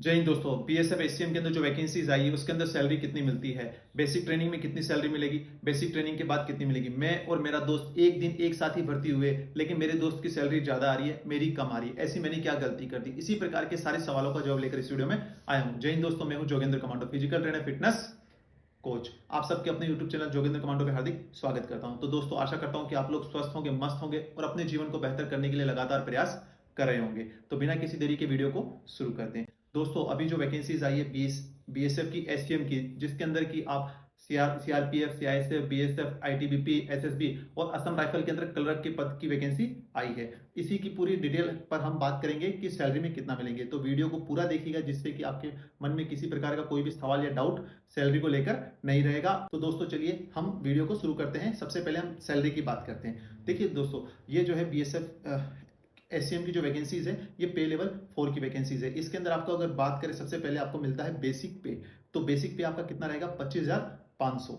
जय हिंद दोस्तों। BSF SCM के अंदर जो वैकेंसीज आई है उसके अंदर सैलरी कितनी मिलती है, बेसिक ट्रेनिंग में कितनी सैलरी मिलेगी, बेसिक ट्रेनिंग के बाद कितनी मिलेगी। मैं और मेरा दोस्त एक दिन एक साथ ही भर्ती हुए, लेकिन मेरे दोस्त की सैलरी ज्यादा आ रही है, मेरी कम आ रही है। ऐसी मैंने क्या गलती कर दी? इसी प्रकार के सारे सवालों का जवाब लेकर इस वीडियो में आया हूं। जय हिंद दोस्तों, मैं हूं Jogendra commando, physical trainer, fitness coach. आप सबके अपने यूट्यूब चैनल जोगेंद्र कमांडो पे हार्दिक स्वागत करता हूं। तो दोस्तों, आशा करता हूं कि आप लोग स्वस्थ होंगे, मस्त होंगे और अपने जीवन को बेहतर करने के लिए लगातार प्रयास कर रहे होंगे। तो बिना किसी देरी के वीडियो को शुरू करते हैं। दोस्तों, अभी जो वैकेंसीज आई है बीएसएफ की, एसटीएम की, जिसके अंदर की आप CRPF, CISF, BSF, ITBP, SSB और असम राइफल के अंदर क्लर्क के पद की वैकेंसी आई है। इसी की पूरी डिटेल पर हम बात करेंगे कि सैलरी में कितना मिलेंगे। तो वीडियो को पूरा देखिएगा, जिससे कि आपके मन में किसी प्रकार का कोई भी सवाल या डाउट सैलरी को लेकर नहीं रहेगा। तो दोस्तों, चलिए हम वीडियो को शुरू करते हैं। सबसे पहले हम सैलरी की बात करते हैं। देखिए दोस्तों, ये जो है बीएसएफ एससीएम की जो वैकेंसीज है, ये पे लेवल 4 की वैकेंसीज है। इसके अंदर आपको अगर बात करें, सबसे पहले आपको मिलता है बेसिक पे। तो बेसिक पे आपका कितना रहेगा? 25,500।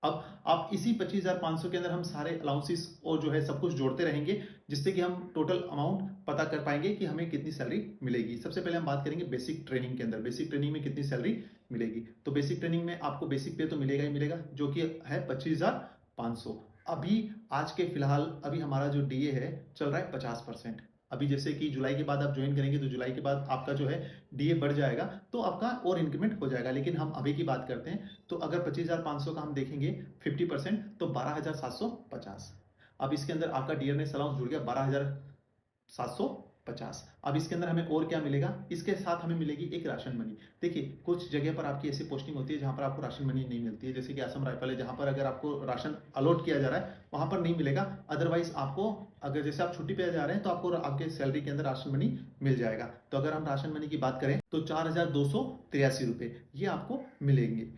अब आप इसी 25,500 के अंदर हम सारे अलाउंसेस और जो है सब कुछ जोड़ते रहेंगे, जिससे कि हम टोटल अमाउंट पता कर पाएंगे कि हमें कितनी सैलरी मिलेगी। सबसे पहले हम बात करेंगे बेसिक ट्रेनिंग के अंदर, बेसिक ट्रेनिंग में कितनी सैलरी मिलेगी। तो बेसिक ट्रेनिंग में आपको बेसिक पे तो मिलेगा ही मिलेगा, जो कि है 25,500। अभी आज के फिलहाल अभी हमारा जो डीए है चल रहा है 50%। अभी जैसे कि जुलाई के बाद आप ज्वाइन करेंगे तो जुलाई के बाद आपका जो है डीए बढ़ जाएगा, तो आपका और इंक्रीमेंट हो जाएगा। लेकिन हम अभी की बात करते हैं, तो अगर 25,500 का हम देखेंगे 50%, तो 12,750। अब इसके अंदर आपका डियरनेस अलाउंस जुड़ गया 12,750। अब इसके अंदर हमें और क्या मिलेगा? इसके साथ हमें मिलेगी एक राशन मनी। देखिए, कुछ जगह पर आपकी ऐसी पोस्टिंग होती है जहां पर आपको राशन मनी नहीं मिलती है, जैसे कि असम राइफल है, जहां पर अगर आपको राशन अलॉट किया जा रहा है वहां पर नहीं मिलेगा। अदरवाइज आपको, अगर जैसे आप छुट्टी पे जा रहे हैं तो आपको आपके सैलरी के अंदर राशन मनी मिल जाएगा। तो अगर हम राशन मनी की बात करें तो 4,283 रुपए ये आपको मिलेंगे।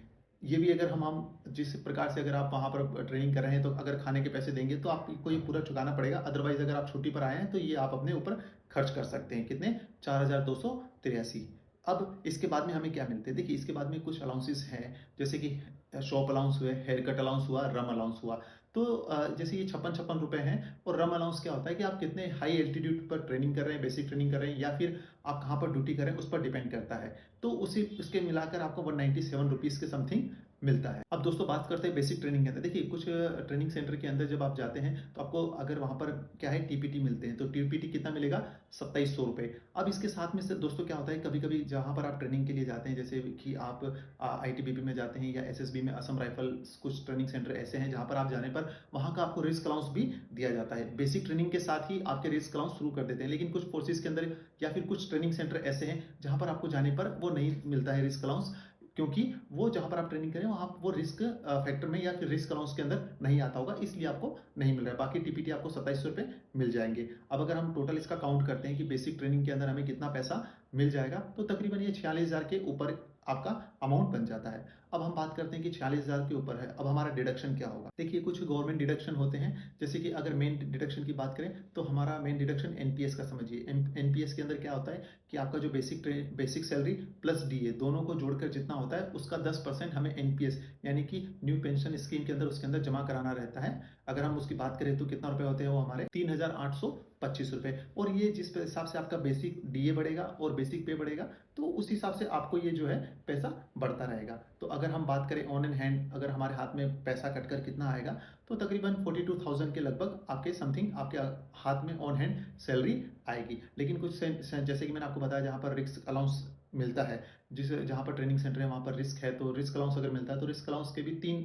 ये भी अगर हम जिस प्रकार से, अगर आप वहां पर ट्रेनिंग कर रहे हैं तो अगर खाने के पैसे देंगे तो आपको ये पूरा चुकाना पड़ेगा। अदरवाइज अगर आप छुट्टी पर आए हैं तो ये आप अपने ऊपर खर्च कर सकते हैं। कितने? 4,283। अब इसके बाद में हमें क्या मिलते हैं? देखिए, इसके बाद में कुछ अलाउंसेस हैं, जैसे कि शॉप अलाउंस हुए, हेयर कट अलाउंस हुआ, रम अलाउंस हुआ। तो जैसे ये 56-56 रुपए हैं। और रम अलाउंस क्या होता है कि आप कितने हाई एल्टीट्यूड पर ट्रेनिंग कर रहे हैं, बेसिक ट्रेनिंग कर रहे हैं, या फिर आप कहाँ पर ड्यूटी कर रहे हैं, उस पर डिपेंड करता है। तो उसी उसके मिलाकर आपको 197 रुपीज के समथिंग मिलता है। अब दोस्तों, बात करते हैं बेसिक ट्रेनिंग के अंदर। देखिए, कुछ ट्रेनिंग सेंटर के अंदर जब आप जाते हैं तो आपको अगर वहां पर क्या है, टीपीटी मिलते हैं। तो टीपीटी कितना मिलेगा? 2700 रुपए। अब इसके साथ में से दोस्तों क्या होता है, कभी कभी जहां पर आप ट्रेनिंग के लिए जाते हैं, जैसे कि आप आईटीबीपी में जाते हैं या एसएसबी में, असम राइफल, कुछ ट्रेनिंग सेंटर ऐसे हैं जहां पर आप जाने पर वहां का आपको रिस्क अलाउंस भी दिया जाता है। बेसिक ट्रेनिंग के साथ ही आपके रिस्क अलाउंस शुरू कर देते हैं। लेकिन कुछ फोर्सेज के अंदर या फिर कुछ ट्रेनिंग सेंटर ऐसे हैं जहां पर आपको जाने पर वो नहीं मिलता है रिस्क अलाउंस, क्योंकि वो जहां पर आप ट्रेनिंग करें वहां वो रिस्क फैक्टर में या फिर रिस्क अलाउंस के अंदर नहीं आता होगा, इसलिए आपको नहीं मिल रहा है। बाकी टीपीटी आपको 2700 रुपए मिल जाएंगे। अब अगर हम टोटल इसका काउंट करते हैं कि बेसिक ट्रेनिंग के अंदर हमें कितना पैसा मिल जाएगा, तो तकरीबन ये 46,000 के ऊपर आपका अमाउंट बन जाता है। अब हम बात करते हैं कि 46,000 के ऊपर है, अब हमारा डिडक्शन क्या होगा। देखिए, कुछ गवर्नमेंट डिडक्शन होते हैं, जैसे कि अगर मेन डिडक्शन की बात करें तो हमारा मेन डिडक्शन एनपीएस का समझिए। एनपीएस के अंदर क्या होता है कि आपका जो बेसिक सैलरी प्लस डीए दोनों को जोड़कर जितना होता है उसका 10% हमें एनपीएस यानी कि न्यू पेंशन स्कीम के अंदर उसके अंदर जमा कराना रहता है। अगर हम उसकी बात करें तो कितना रुपए होते हैं वो हमारे 3,825 रुपए। और ये जिस हिसाब से आपका बेसिक डीए बढ़ेगा और बेसिक पे बढ़ेगा, तो उस हिसाब से आपको ये जो है पैसा बढ़ता रहेगा। तो अगर हम बात करें ऑन एंड हैंड, अगर हमारे हाथ में पैसा कटकर कितना आएगा, तो तकरीबन 42,000 के लगभग आपके समथिंग आपके हाथ में ऑन हैंड सैलरी आएगी। लेकिन कुछ जैसे कि मैंने आपको बताया, जहां पर रिस्क अलाउंस मिलता है, जहां पर ट्रेनिंग सेंटर है वहां पर रिस्क है, तो रिस्क अलाउंस अगर मिलता है तो रिस्क अलाउंस के भी 3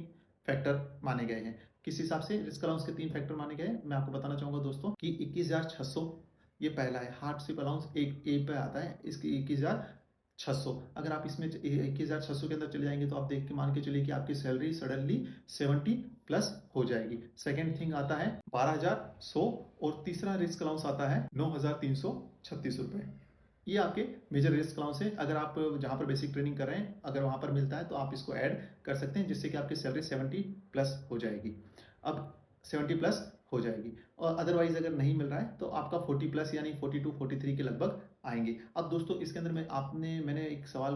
फैक्टर माने गए हैं। किस हिसाब से रिस्क अलाउंस के 3 फैक्टर माने गए हैं, मैं आपको बताना चाहूंगा दोस्तों कि 21,600 ये पहला है। हार्डशिप अलाउंस एक ए पे आता है, इसकी 21,600। अगर आप इसमें 21,600 के अंदर चले जाएंगे तो आप देख के मान के चलिए कि आपकी सैलरी सडनली 70 प्लस हो जाएगी। सेकेंड थिंग आता है 12,100। और तीसरा रिस्क अलाउंस आता है 9,336 रुपए। ये आपके मेजर रिस्क अलाउंस है। अगर आप जहां पर बेसिक ट्रेनिंग कर रहे हैं अगर वहां पर मिलता है तो आप इसको ऐड कर सकते हैं, जिससे कि आपकी सैलरी 70 प्लस हो जाएगी। अब 70 प्लस हो जाएगी। और अदरवाइज अगर नहीं मिल रहा है तो आपका 40 प्लस यानी 42 43 के लगभग आएंगे। अब दोस्तों, इसके अंदर मैंने एक सवाल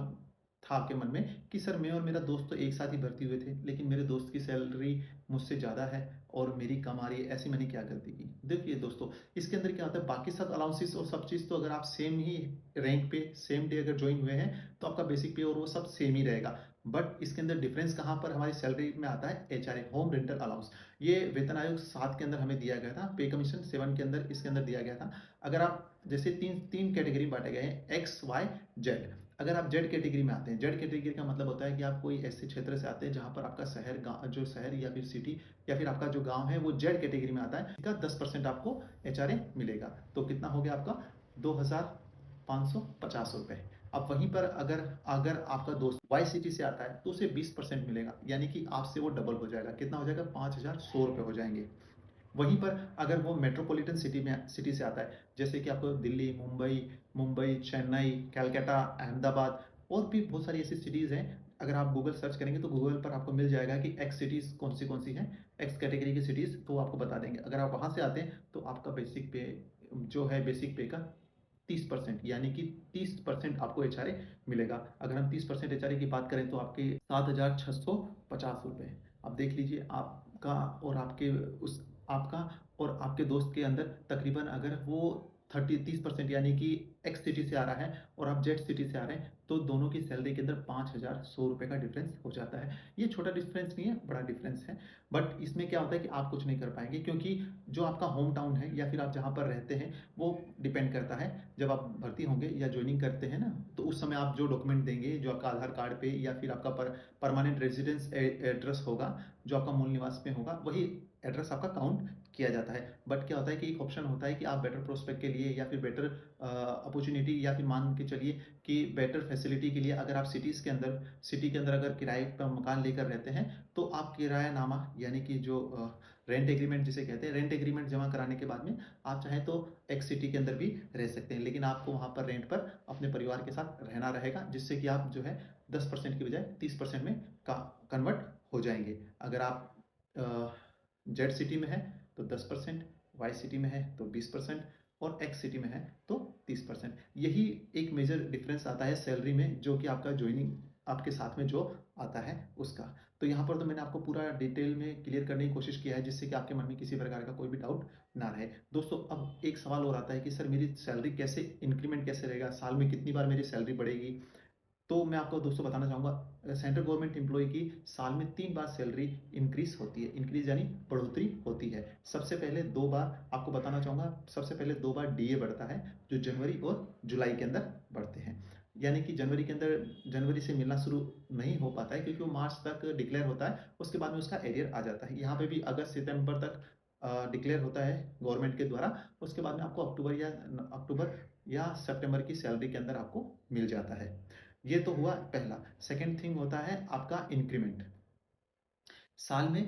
था आपके मन में कि सर, मैं और मेरा दोस्त तो एक साथ ही भर्ती हुए थे, लेकिन मेरे दोस्त की सैलरी मुझसे ज़्यादा है और मेरी कम आ रही है, ऐसी मैंने क्या गलती की? देखिए दोस्तों, इसके अंदर क्या होता है, बाकी सब अलाउंसेस और सब चीज़ तो अगर आप सेम ही रैंक पे सेम डे अगर जॉइन हुए हैं, तो आपका बेसिक पे और वो सब सेम ही रहेगा। बट इसके अंदर डिफरेंस कहाँ पर हमारी सैलरी में आता है? HRA, home rental allowance. ये वेतन आयोग 7 के अंदर हमें दिया गया था, पे कमीशन 7 के अंदर इसके अंदर दिया गया था। अगर आप जैसे 3 कैटेगरी बाँटे गए हैं, एक्स, वाई, जेड। अगर आप जेड कैटेगरी में आते हैं, जेड कैटेगरी का मतलब होता है कि आप कोई ऐसे क्षेत्र से आते हैं जहाँ पर आपका शहर, गाँव, जो शहर या फिर सिटी या फिर आपका जो गाँव है वो जेड कैटेगरी में आता है, इसका 10% आपको एचआरए मिलेगा। तो कितना हो गया आपका? 2,550 रुपए। अब वहीं पर अगर अगर आपका दोस्त वाई सिटी से आता है तो उसे 20% मिलेगा, यानी कि आपसे वो डबल हो जाएगा। कितना हो जाएगा? 5,100 रुपए हो जाएंगे। वहीं पर अगर वो मेट्रोपॉलिटन सिटी से आता है, जैसे कि आपको दिल्ली, मुंबई, चेन्नई, कलकत्ता, अहमदाबाद और भी बहुत सारी ऐसी सिटीज़ हैं। अगर आप गूगल सर्च करेंगे तो गूगल पर आपको मिल जाएगा कि एक्स सिटीज़ कौन सी हैं, एक्स कैटेगरी की सिटीज़, तो वो आपको बता देंगे। अगर आप वहाँ से आते हैं तो आपका बेसिक पे जो है, बेसिक पे का 30%, यानी कि 30% आपको एचआरए मिलेगा। अगर हम 30% एचआरए की बात करें तो आपके 7,650 रुपए। अब देख लीजिए आपका और आपके दोस्त के अंदर तकरीबन अगर वो 30% यानी कि एक्स सिटी से आ रहा है और आप जेड सिटी से आ रहे हैं, तो दोनों की सैलरी के अंदर 5,100 रुपए का डिफरेंस हो जाता है। ये छोटा डिफरेंस नहीं है, बड़ा डिफरेंस है। बट इसमें क्या होता है कि आप कुछ नहीं कर पाएंगे, क्योंकि जो आपका होम टाउन है या फिर आप जहाँ पर रहते हैं वो डिपेंड करता है। जब आप भर्ती होंगे या ज्वाइनिंग करते हैं ना, तो उस समय आप जो डॉक्यूमेंट देंगे, जो आपका आधार कार्ड पे या फिर आपका परमानेंट रेजिडेंस एड्रेस होगा, जो आपका मूल निवास पे होगा, वही एड्रेस आपका काउंट किया जाता है। बट क्या होता है कि एक ऑप्शन होता है कि आप बेटर प्रोस्पेक्ट के लिए या फिर बेटर अपॉर्चुनिटी या फिर मान के चलिए कि बेटर फैसिलिटी के लिए अगर आप सिटी के अंदर अगर किराए पर मकान लेकर रहते हैं, तो आप किरायानामा यानी कि जो रेंट एग्रीमेंट जिसे कहते हैं, रेंट एग्रीमेंट जमा कराने के बाद में आप चाहें तो एक्स सिटी के अंदर भी रह सकते हैं, लेकिन आपको वहाँ पर रेंट पर अपने परिवार के साथ रहना रहेगा, जिससे कि आप जो है 10% की बजाय 30% में कन्वर्ट हो जाएंगे। अगर आप जेड सिटी में है तो 10%, वाई सिटी में है तो 20% और एक्स सिटी में है तो 30%। यही एक मेजर डिफरेंस आता है सैलरी में, जो कि आपका ज्वाइनिंग आपके साथ में जो आता है उसका। तो यहाँ पर तो मैंने आपको पूरा डिटेल में क्लियर करने की कोशिश किया है, जिससे कि आपके मन में किसी प्रकार का कोई भी डाउट ना रहे। दोस्तों, अब एक सवाल और आता है कि सर मेरी सैलरी कैसे इंक्रीमेंट कैसे रहेगा, साल में कितनी बार मेरी सैलरी बढ़ेगी? तो मैं आपको दोस्तों बताना चाहूँगा, सेंट्रल गवर्नमेंट एम्प्लॉय की साल में 3 बार सैलरी इंक्रीज़ होती है। इंक्रीज़ यानी बढ़ोतरी होती है। सबसे पहले 2 बार आपको बताना चाहूँगा, सबसे पहले 2 बार डीए बढ़ता है, जो जनवरी और जुलाई के अंदर बढ़ते हैं। यानी कि जनवरी से मिलना शुरू नहीं हो पाता है, क्योंकि वो मार्च तक डिक्लेयर होता है, उसके बाद में उसका एरियर आ जाता है। यहाँ पे भी अगस्त सितंबर तक डिक्लेयर होता है गवर्नमेंट के द्वारा, उसके बाद में आपको अक्टूबर या सितंबर की सैलरी के अंदर आपको मिल जाता है। ये तो हुआ पहला। सेकंड थिंग होता है आपका इंक्रीमेंट। साल में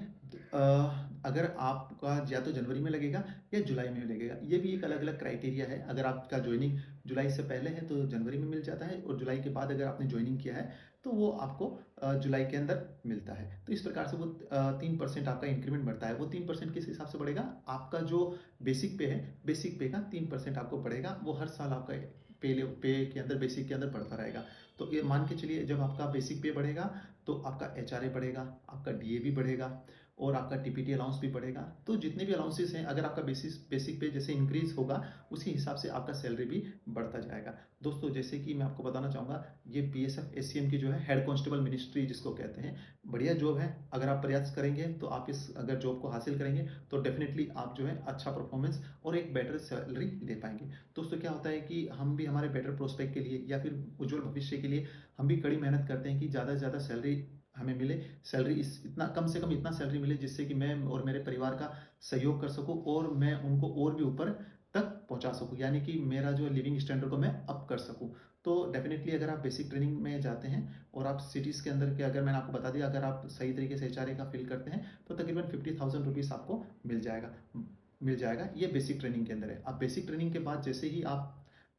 अगर आपका या तो जनवरी में लगेगा या जुलाई में लगेगा। ये भी एक अलग-अलग क्राइटेरिया है। अगर आपका जॉइनिंग जुलाई से पहले है तो जनवरी में मिल जाता है, और जुलाई के बाद अगर आपने जॉइनिंग किया है तो वो आपको जुलाई के अंदर मिलता है। तो इस प्रकार से वो 3% आपका इंक्रीमेंट बढ़ता है। वो 3% किस हिसाब से बढ़ेगा? आपका जो बेसिक पे है, बेसिक पे का 3% आपको बढ़ेगा। वो हर साल आपका पे के अंदर, बेसिक के अंदर बढ़ता रहेगा। तो ये मान के चलिए, जब आपका बेसिक पे बढ़ेगा तो आपका एचआरए बढ़ेगा, आपका डीए भी बढ़ेगा और आपका टीपीटी अलाउंस भी बढ़ेगा। तो जितने भी अलाउंसेस हैं, अगर आपका बेसिक पे जैसे इंक्रीज होगा, उसी हिसाब से आपका सैलरी भी बढ़ता जाएगा। दोस्तों, जैसे कि मैं आपको बताना चाहूँगा, ये बीएसएफ एससीएम की जो है हेड कांस्टेबल मिनिस्ट्री जिसको कहते हैं, बढ़िया जॉब है। अगर आप प्रयास करेंगे तो आप इस अगर जॉब को हासिल करेंगे तो डेफिनेटली आप जो है अच्छा परफॉर्मेंस और एक बेटर सैलरी ले पाएंगे। दोस्तों, क्या होता है कि हम भी हमारे बेटर प्रोस्पेक्ट के लिए या फिर उज्जवल भविष्य के लिए हम भी कड़ी मेहनत करते हैं कि ज़्यादा से ज़्यादा सैलरी हमें मिले। सैलरी इस इतना कम से कम इतना सैलरी मिले जिससे कि मैं और मेरे परिवार का सहयोग कर सकूं और मैं उनको और भी ऊपर तक पहुंचा सकूं, यानी कि मेरा जो लिविंग स्टैंडर्ड को मैं अप कर सकूं। तो डेफिनेटली अगर आप बेसिक ट्रेनिंग में जाते हैं और आप सिटीज़ के अंदर के, अगर मैंने आपको बता दिया, अगर आप सही तरीके से एचआरए का फिल करते हैं तो तकरीबन 50,000 रुपीज़ आपको मिल जाएगा। ये बेसिक ट्रेनिंग के अंदर है। अब बेसिक ट्रेनिंग के बाद जैसे ही आप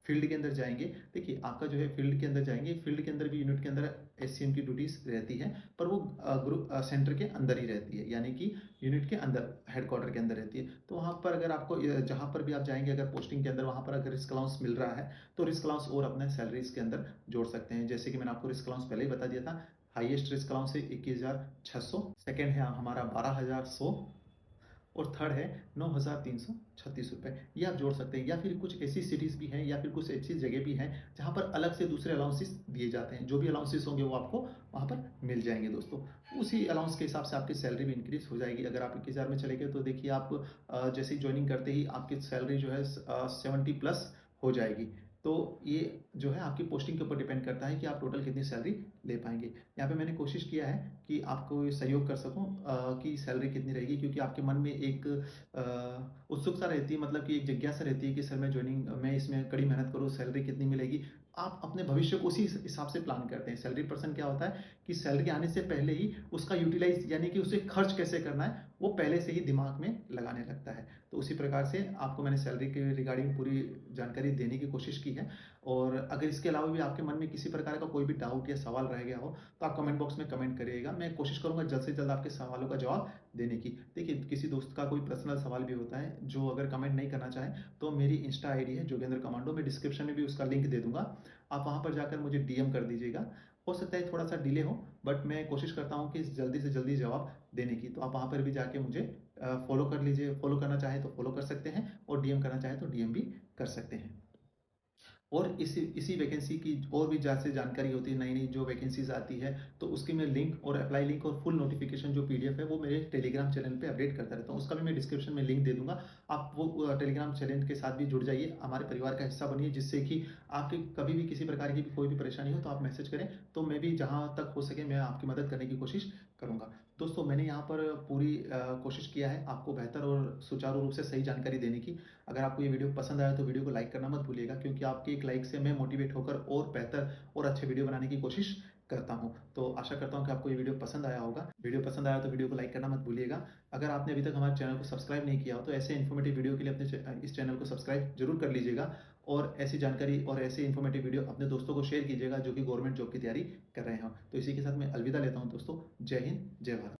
फील्ड के अंदर जाएंगे, देखिए आपका जो है फील्ड के अंदर जाएंगे, फील्ड के अंदर भी यूनिट के अंदर एससीएम की ड्यूटीज रहती है, पर वो ग्रुप सेंटर के अंदर ही रहती है, यानी कि यूनिट के अंदर, हेडक्वार्टर के अंदर रहती है। तो वहाँ पर अगर आपको जहाँ पर भी आप जाएंगे अगर पोस्टिंग के अंदर, वहाँ पर अगर रिस्क अलाउंस मिल रहा है तो रिस्क अलाउंस और अपने सैलरीज के अंदर जोड़ सकते हैं। जैसे कि मैंने आपको रिस्क अलाउंस पहले ही बता दिया था, हाईएस्ट रिस्क अलाउंस है 21,600, सेकंड है हमारा 12,100 और थर्ड है 9,336 रुपये। ये आप जोड़ सकते हैं, या फिर कुछ ऐसी सिटीज़ भी हैं या फिर कुछ ऐसी जगह भी हैं जहाँ पर अलग से दूसरे अलाउंसेस दिए जाते हैं। जो भी अलाउंसेस होंगे वो आपको वहाँ पर मिल जाएंगे दोस्तों। उसी अलाउंस के हिसाब से आपकी सैलरी भी इंक्रीज हो जाएगी। अगर आप 21,000 में चले गए तो देखिए आप जैसे ही ज्वाइनिंग करते ही आपकी सैलरी जो है 70 प्लस हो जाएगी। तो ये जो है आपकी पोस्टिंग के ऊपर डिपेंड करता है कि आप टोटल कितनी सैलरी ले पाएंगे। यहाँ पे मैंने कोशिश किया है कि आपको ये सहयोग कर सकूं कि सैलरी कितनी रहेगी, क्योंकि आपके मन में एक उत्सुकता रहती है, मतलब कि एक जिज्ञासा रहती है कि सर मैं इसमें कड़ी मेहनत करूँ, सैलरी कितनी मिलेगी। आप अपने भविष्य को उसी हिसाब से प्लान करते हैं। सैलरी पर्सन क्या होता है कि सैलरी आने से पहले ही उसका यूटिलाइज यानी कि उसे खर्च कैसे करना है वो पहले से ही दिमाग में लगाने लगता है। तो उसी प्रकार से आपको मैंने सैलरी के रिगार्डिंग पूरी जानकारी देने की कोशिश की है। और अगर इसके अलावा भी आपके मन में किसी प्रकार का कोई भी डाउट या सवाल रह गया हो तो आप कमेंट बॉक्स में कमेंट करिएगा। मैं कोशिश करूंगा जल्द से जल्द आपके सवालों का जवाब देने की। देखिए, किसी दोस्त का कोई पर्सनल सवाल भी होता है जो अगर कमेंट नहीं करना चाहे तो मेरी इंस्टा आईडी है जोगेंद्र कमांडो, मैं डिस्क्रिप्शन में भी उसका लिंक दे दूंगा। आप वहां पर जाकर मुझे डीएम कर दीजिएगा। हो सकता है थोड़ा सा डिले हो, बट मैं कोशिश करता हूँ कि जल्दी से जल्दी जवाब देने की। तो आप वहाँ पर भी जाके मुझे फॉलो कर लीजिए। फॉलो करना चाहे तो फॉलो कर सकते हैं और डीएम करना चाहे तो डीएम भी कर सकते हैं। और इसी इसी वैकेंसी की और भी जैसे जानकारी होती है, नई नई जो वैकेंसीज आती है तो उसकी मैं लिंक और अप्लाई लिंक और फुल नोटिफिकेशन जो पीडीएफ है वो मेरे टेलीग्राम चैनल पे अपडेट करता रहता हूँ। उसका भी मैं डिस्क्रिप्शन में लिंक दे दूंगा। आप वो टेलीग्राम चैनल के साथ भी जुड़ जाइए, हमारे परिवार का हिस्सा बनिए, जिससे कि आपके कभी भी किसी प्रकार की भी कोई भी परेशानी हो तो आप मैसेज करें, तो मैं भी जहाँ तक हो सके मैं आपकी मदद करने की कोशिश करूँगा। दोस्तों, मैंने यहाँ पर पूरी कोशिश किया है आपको बेहतर और सुचारू रूप से सही जानकारी देने की। अगर आपको ये वीडियो पसंद आया तो वीडियो को लाइक करना मत भूलिएगा, क्योंकि आपके एक लाइक से मैं मोटिवेट होकर और बेहतर और अच्छे वीडियो बनाने की कोशिश करता हूं। तो आशा करता हूं कि आपको ये वीडियो पसंद आया होगा। वीडियो पसंद आया तो वीडियो को लाइक करना मत भूलिएगा। अगर आपने अभी तक हमारे चैनल को सब्सक्राइब नहीं किया हो तो ऐसे इन्फॉर्मेटिव वीडियो के लिए अपने इस चैनल को सब्सक्राइब जरूर कर लीजिएगा। और ऐसी जानकारी और ऐसे इन्फॉर्मेटिव वीडियो अपने दोस्तों को शेयर कीजिएगा जो कि गवर्नमेंट जॉब की तैयारी कर रहे हो। तो इसी के साथ मैं अलविदा लेता हूँ दोस्तों। जय हिंद, जय भारत।